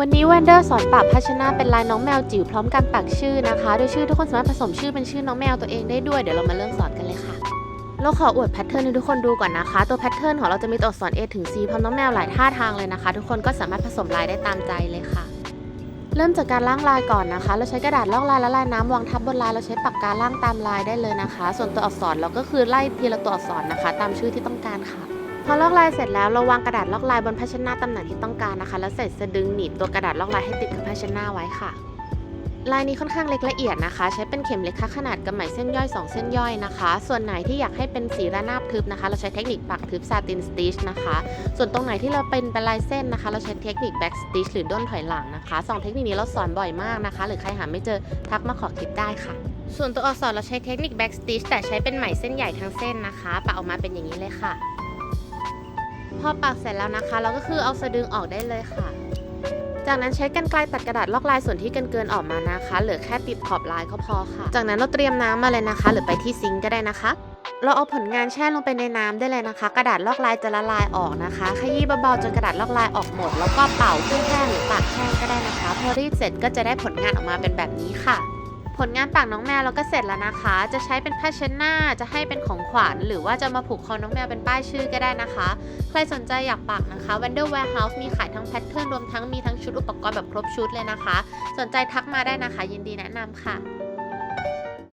วันนี้แวนเดอร์สอนปักภาชนะเป็นลายน้องแมวจิ๋วพร้อมการปักชื่อนะคะโดยชื่อทุกคนสามารถผสมชื่อเป็นชื่อน้องแมวตัวเองได้ด้วยเดี๋ยวเรามาเริ่มสอนกันเลยค่ะเราขออวดแพทเทิร์นให้ทุกคนดูก่อนนะคะตัวแพทเทิร์นของเราจะมีตัวอักษร A ถึง C พร้อมน้องแมวหลายท่าทางเลยนะคะทุกคนก็สามารถผสมลายได้ตามใจเลยค่ะเริ่มจากการล่างลายก่อนนะคะเราใช้กระดาษลอกลายและลายน้ำวางทับบนลายเราใช้ปากกาล่างตามลายได้เลยนะคะส่วนตัวอักษรเราก็คือไล่ทีละตัวอักษรนะคะตามชื่อที่ต้องการค่ะพอลอกลายเสร็จแล้วเราวางกระดาษลอกลายบนภาชนะตำแหน่งที่ต้องการนะคะแล้วเสร็จสะดึงหนีบตัวกระดาษลอกลายให้ติดกับภาชนะไว้ค่ะลายนี้ค่อนข้างเล็กละเอียดนะคะใช้เป็นเข็มเล็กขนาดกับไหมเส้นย่อย2เส้นย่อยนะคะส่วนไหนที่อยากให้เป็นสีระนาบทึบนะคะเราใช้เทคนิคปักทึบซาตินสติชนะคะส่วนตรงไหนที่เราเป็นลายเส้นนะคะเราใช้เทคนิคแบ็กสติชหรือด้นถอยหลังนะคะ2เทคนิคนี้เราสอนบ่อยมากนะคะหรือใครหาไม่เจอทักมาขอคลิปได้ค่ะส่วนตัวอักษรเราใช้เทคนิคแบ็กสติชแต่ใช้เป็นไหมเส้นใหญ่ทั้งเส้นนะคะปักออกมาเป็นอย่างนี้เลยค่ะพอปักเสร็จแล้วนะคะเราก็คือเอาสะดึงออกได้เลยค่ะจากนั้นใช้กรรไกรตัดกระดาษลอกลายส่วนที่เกินออกมานะคะเหลือแค่ติดขอบลายก็พอค่ะจากนั้นเราเตรียมน้ำมาเลยนะคะหรือไปที่ซิงค์ก็ได้นะคะเราเอาผลงานแช่ลงไปในน้ำได้เลยนะคะกระดาษลอกลายจะละลายออกนะคะขยี้เบาๆจนกระดาษลอกลายออกหมดแล้วก็เป่าขึ้นแห้งหรือตากแห้งก็ได้นะคะพอรีดเสร็จก็จะได้ผลงานออกมาเป็นแบบนี้ค่ะผลงานปักน้องแมวเราก็เสร็จแล้วนะคะจะใช้เป็นผ้าเช็ดหน้าจะให้เป็นของขวัญหรือว่าจะมาผูกคอน้องแมวเป็นป้ายชื่อก็ได้นะคะใครสนใจอยากปักนะคะ Wonder Warehouse มีขายทั้งแพทเทิร์นรวมทั้งมีทั้งชุดอุปกรณ์แบบครบชุดเลยนะคะสนใจทักมาได้นะคะยินดีแนะนำค่ะ